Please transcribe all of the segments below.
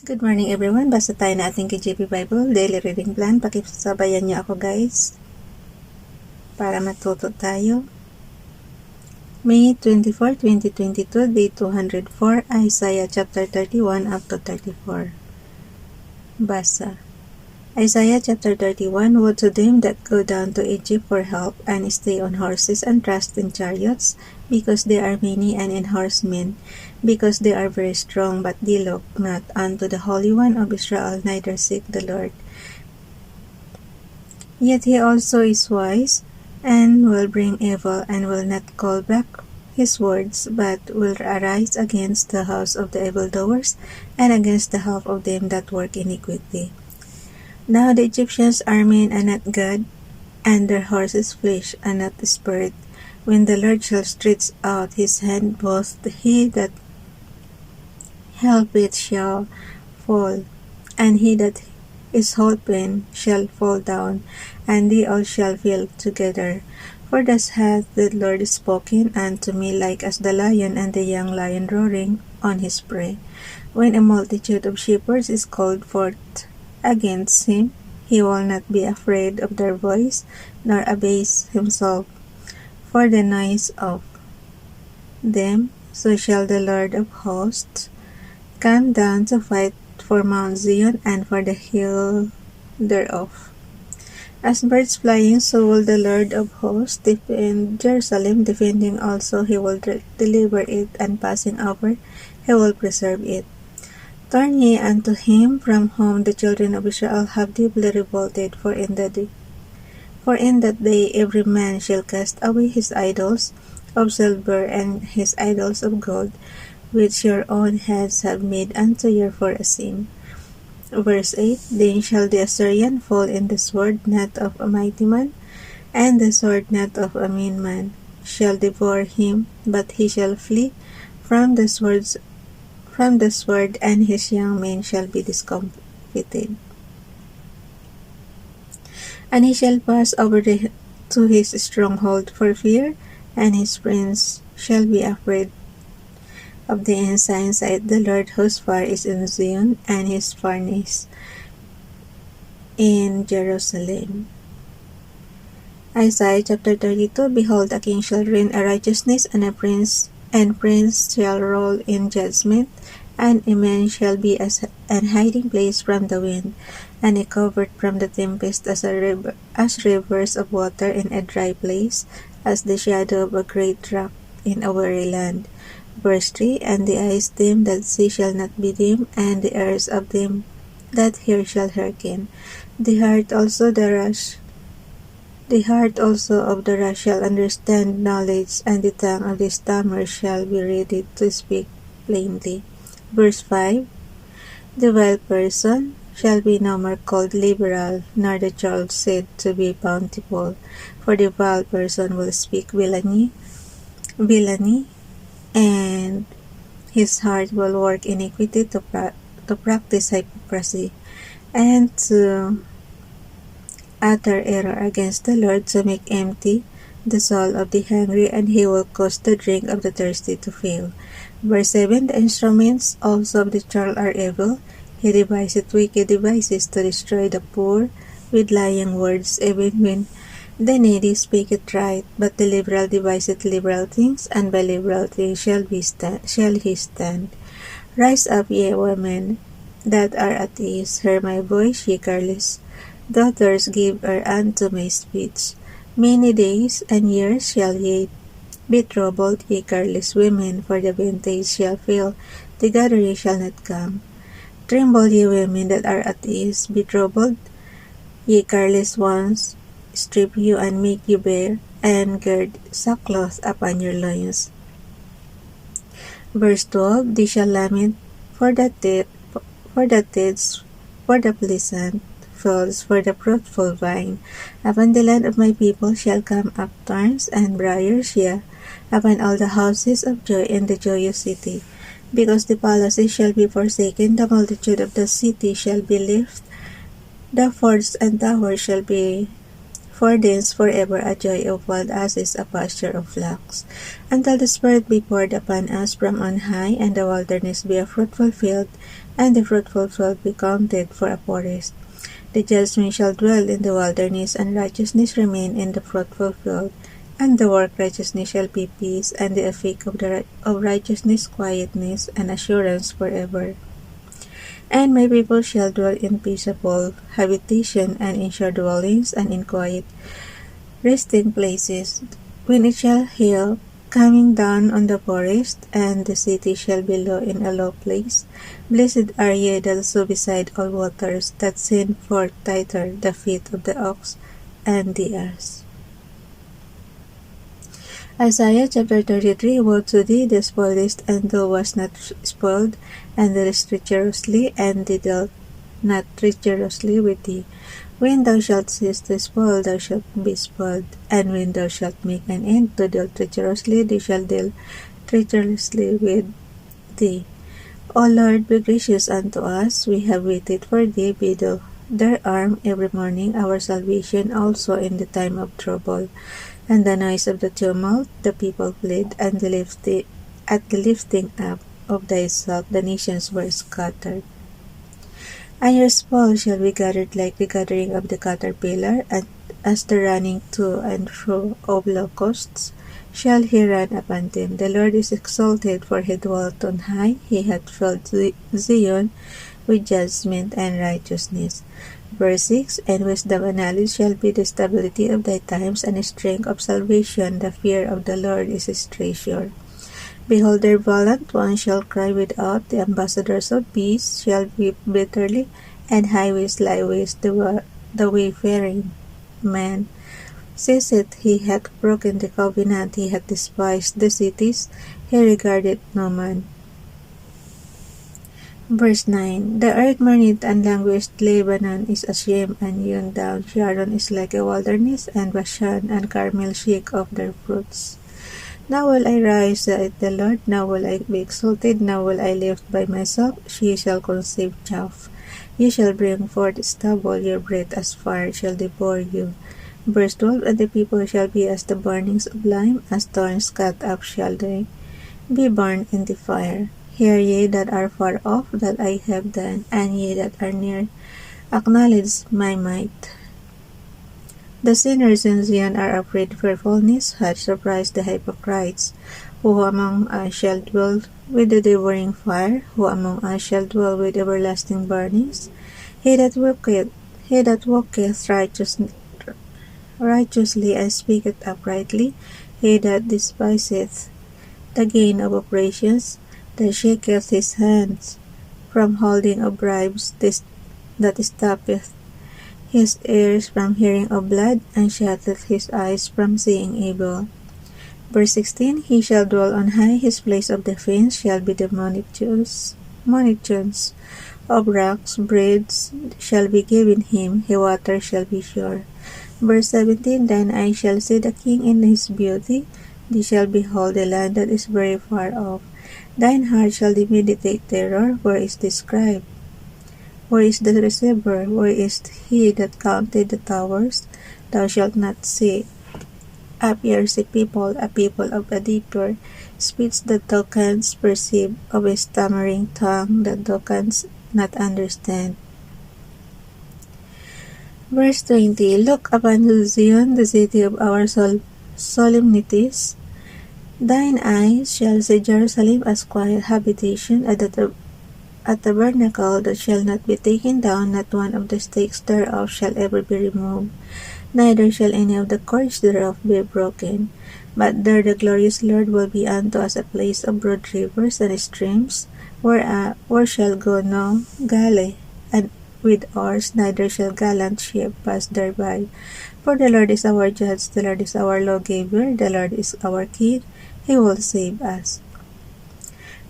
Good morning everyone. Basa tayo na ating KJP Bible Daily Reading Plan. Pakisabayan niyo ako guys para matuto tayo. May 24, 2022, Day 204, Isaiah chapter 31 up to 34. Basa. Isaiah chapter 31, Woe to them that go down to Egypt for help, and stay on horses and trust in chariots, because they are many, and in horsemen, because they are very strong, but they look not unto the Holy One of Israel, neither seek the Lord. Yet he also is wise, and will bring evil, and will not call back his words, but will arise against the house of the evildoers, and against the house of them that work iniquity. Now the Egyptians are men and not God, and their horses flesh and not spirit. When the Lord shall stretch out his hand, both he that helpeth shall fall, and he that is holpen shall fall down, and they all shall fall together. For thus hath the Lord spoken unto me, like as the lion and the young lion roaring on his prey. When a multitude of shepherds is called forth against him, he will not be afraid of their voice, nor abase himself for the noise of them. So shall the Lord of hosts come down to fight for Mount Zion and for the hill thereof. As birds flying, so will the Lord of hosts defend Jerusalem, defending also he will deliver it, and passing over he will preserve it. Turn ye unto him from whom the children of Israel have deeply revolted, for in that day every man shall cast away his idols of silver and his idols of gold, which your own hands have made unto you for a sin. Verse 8, Then shall the Assyrian fall in the sword not of a mighty man, and the sword not of a mean man shall devour him, but he shall flee from the sword, and his young men shall be discomfited. And he shall pass over to his stronghold for fear, and his prince shall be afraid of the ensigns at the Lord, whose fire is in Zion, and his furnace in Jerusalem. Isaiah chapter 32, Behold, a king shall reign in righteousness, and prince shall rule in judgment, and a man shall be as an hiding place from the wind, and a covert from the tempest, as rivers of water in a dry place, as the shadow of a great rock in a weary land. Verse 3, And the eyes them that see shall not be dim, and the ears of them that hear shall hearken. The heart also of the rash shall understand knowledge, and the tongue of the stammerer shall be ready to speak plainly. Verse 5, The vile person shall be no more called liberal, nor the child said to be bountiful, for the vile person will speak villainy, and his heart will work iniquity to practice hypocrisy, and to utter error against the Lord, to make empty the soul of the hungry, and he will cause the drink of the thirsty to fail. Verse 7, The instruments also of the child are evil. He deviseth wicked devices to destroy the poor with lying words, even when the needy speaketh right. But the liberal deviseth liberal things, and by liberal things shall he stand. Rise up, ye women that are at ease, hear my voice, ye careless daughters, give ear unto my speech. Many days and years shall ye be troubled, ye careless women, for the vintage shall fail, the gathering shall not come. Tremble, ye women that are at ease, be troubled, ye careless ones, strip you and make you bare, and gird sackcloth upon your loins. Verse 12, They shall lament for the tithes, for the pleasant fields, for the fruitful vine. Upon the land of my people shall come up thorns and briars, yea, upon all the houses of joy in the joyous city. Because the palaces shall be forsaken, the multitude of the city shall be left, the forts and towers shall be For this forever a joy of wild asses, a pasture of flocks, until the Spirit be poured upon us from on high, and the wilderness be a fruitful field, and the fruitful field be counted for a forest. The just man shall dwell in the wilderness, and righteousness remain in the fruitful field. And the work righteousness shall be peace, and the effect of righteousness quietness and assurance forever. And my people shall dwell in peaceable habitation, and in sure dwellings, and in quiet resting places. When it shall hail, coming down on the forest, and the city shall be low in a low place. Blessed are ye that sow beside all waters, that send forth thither the feet of the ox and the ass. Isaiah chapter 33. Woe to thee, the spoilest, and thou wast not spoiled, and dealest treacherously, and they dealt not treacherously with thee. When thou shalt cease to spoil, thou shalt be spoiled, and when thou shalt make an end to deal treacherously, they shall deal treacherously with thee. O Lord, be gracious unto us, we have waited for thee, be thou their arm every morning, our salvation also in the time of trouble. And the noise of the tumult, the people fled, and at the lifting up of thyself, the nations were scattered. And your spoil shall be gathered like the gathering of the caterpillar, and as the running to and fro of locusts shall he run upon them. The Lord is exalted, for he dwelt on high, he hath filled Zion with judgment and righteousness. Verse 6. And wisdom and knowledge shall be the stability of thy times, and the strength of salvation. The fear of the Lord is his treasure. Behold, their valiant ones shall cry without, the ambassadors of peace shall weep bitterly, and highways lie waste the wayfaring man. Says it, he hath broken the covenant, he hath despised the cities, he regarded no man. Verse 9. The earth mourneth and languished, Lebanon is ashamed and hewn down, Sharon is like a wilderness, and Bashan and Carmel shake off their fruits. Now will I rise, saith the Lord, now will I be exalted, now will I lift by myself, she shall conceive chaff. Ye shall bring forth stubble, your breath as fire shall devour you. Verse 12. And the people shall be as the burnings of lime, as thorns cut up shall they be burned in the fire. Hear ye that are far off, that I have done, and ye that are near, acknowledge my might. The sinners in Zion are afraid, fearfulness hath surprised the hypocrites. Who among us shall dwell with the devouring fire? Who among us shall dwell with everlasting burnings? He that walketh righteously and speaketh uprightly, he that despiseth the gain of operations, that shaketh his hands from holding of bribes, that stoppeth his ears from hearing of blood, and shutteth his eyes from seeing evil. Verse 16. He shall dwell on high, his place of defense shall be the munitions of rocks, breeds shall be given him, his water shall be sure. Verse 17. Thine eye shall see the king in his beauty, they shall behold the land that is very far off. Thine heart shall meditate terror, where is the scribe? Where is the receiver? Where is he that counted the towers? Thou shalt not see a people of a detour, speech that thou canst perceive, of a stammering tongue that thou canst not understand. Verse 20. Look upon Zion, the city of our solemnities. Thine eyes shall see Jerusalem as quiet habitation, a tabernacle that shall not be taken down, not one of the stakes thereof shall ever be removed, neither shall any of the cords thereof be broken. But there the glorious Lord will be unto us a place of broad rivers and streams, where shall go no galley, and with oars, neither shall gallant ship pass thereby. For the Lord is our judge, the Lord is our lawgiver, the Lord is our king, he will save us.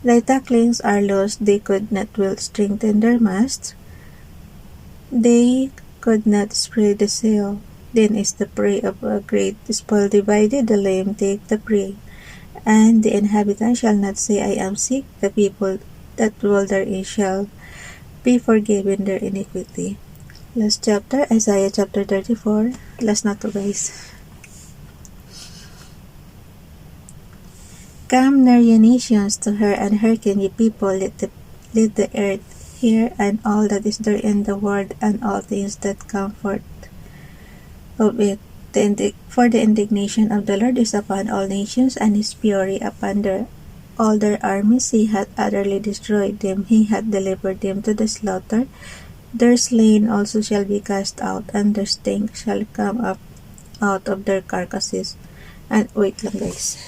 Thy tacklings are lost, they could not well strengthen their masts, they could not spread the sail. Then is the prey of a great spoil divided, the lame take the prey. And the inhabitants shall not say, I am sick, the people that dwell therein shall be forgiven their iniquity. Last chapter, Isaiah chapter 34. Last na to, guys. Come near ye nations to her, and hearken ye people, let the earth hear, and all that is therein the world, and all things that come forth of it. For the indignation of the Lord is upon all nations, and his fury upon all their armies. He hath utterly destroyed them, he hath delivered them to the slaughter. Their slain also shall be cast out, and their stink shall come up out of their carcasses. And wait lang, guys.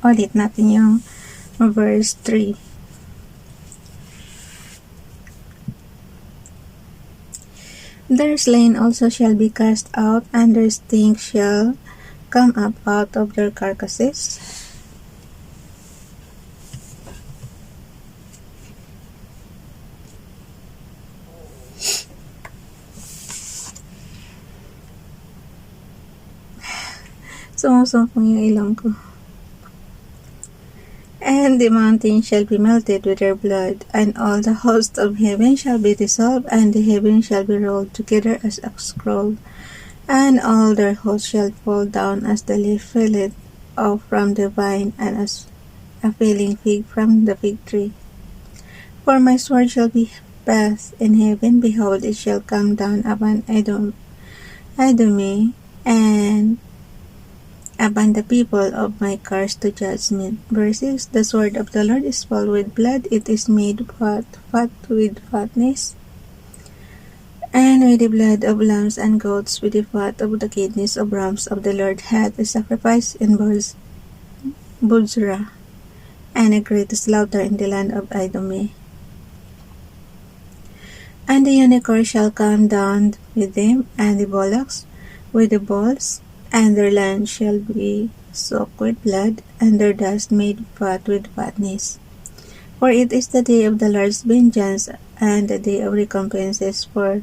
Ulit natin yung verse 3. Their slain also shall be cast out, and their stink shall come up out of their carcasses. Sumusumpong yung ilong ko. And the mountain shall be melted with their blood, and all the host of heaven shall be dissolved, and the heaven shall be rolled together as a scroll, and all their hosts shall fall down as the leaf falleth off from the vine, and as a failing fig from the fig tree. For my sword shall be passed in heaven, behold, it shall come down upon Idome, and upon the people of my curse to judgment. Verse 6. The sword of the Lord is full with blood, it is made fat with fatness, and with the blood of lambs and goats, with the fat of the kidneys of rams of the Lord hath a sacrifice in Bozrah, and a great slaughter in the land of Idome. And the unicorn shall come down with them, and the bullocks with the bulls, and their land shall be soaked with blood, and their dust made fat with fatness. For it is the day of the Lord's vengeance, and the day of recompenses for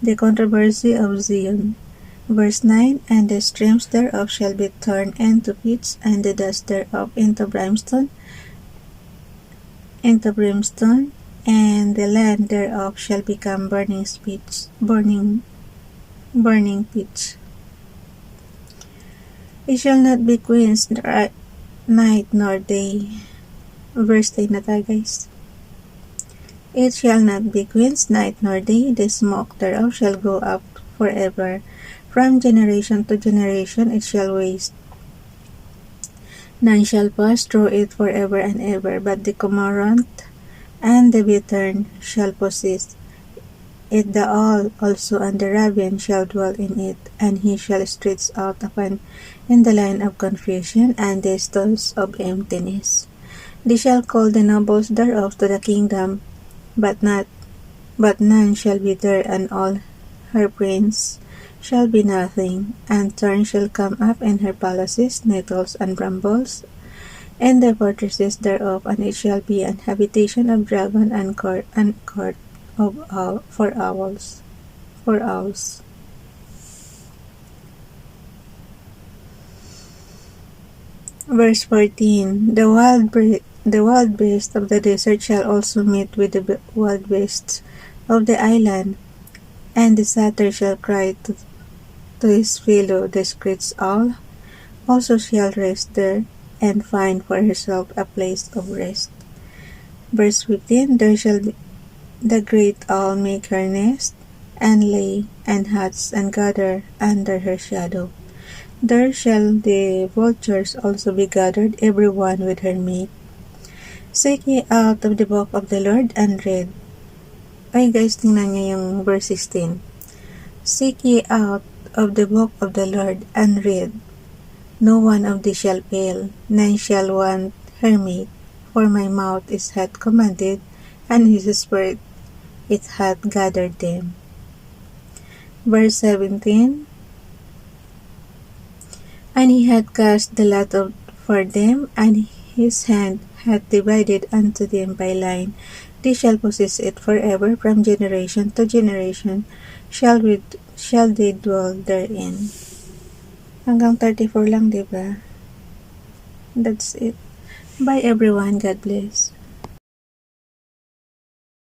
the controversy of Zion. Verse 9. And the streams thereof shall be turned into pits, and the dust thereof into brimstone, and the land thereof shall become burning pitch. It shall not be quenched night nor day. Verse 10 na tayo, guys. It shall not be quenched night nor day, the smoke thereof shall go up forever. From generation to generation it shall waste. None shall pass through it forever and ever, but the cormorant and the bittern shall possess it. The owl also and the raven shall dwell in it, and he shall stretch out upon in the line of confusion, and the stalls of emptiness. They shall call the nobles thereof to the kingdom, but none shall be there, and all her prince shall be nothing, and thorn shall come up in her palaces, nettles and brambles, and the fortresses thereof, and it shall be an habitation of dragon and court of for owls. Verse 14. The wild beasts of the desert shall also meet with the wild beasts of the island, and the satyr shall cry to his fellow, the screech owl also shall rest there, and find for herself a place of rest. Verse 15. There shall the great owl make her nest, and lay, and hatch, and gather under her shadow. There shall the vultures also be gathered, every one with her mate. Seek ye out of the book of the Lord, and read. Ay guys, tingnan niyo yung verse 16. Seek ye out of the book of the Lord, and read. No one of these shall fail, none shall want her mate. For my mouth hath commanded, and his spirit it hath gathered them. Verse 17. And he had cast the lot for them, and his hand hath divided unto them by line. They shall possess it forever, from generation to generation shall they dwell therein. Hanggang 34 lang, diba? That's it. Bye everyone. God bless.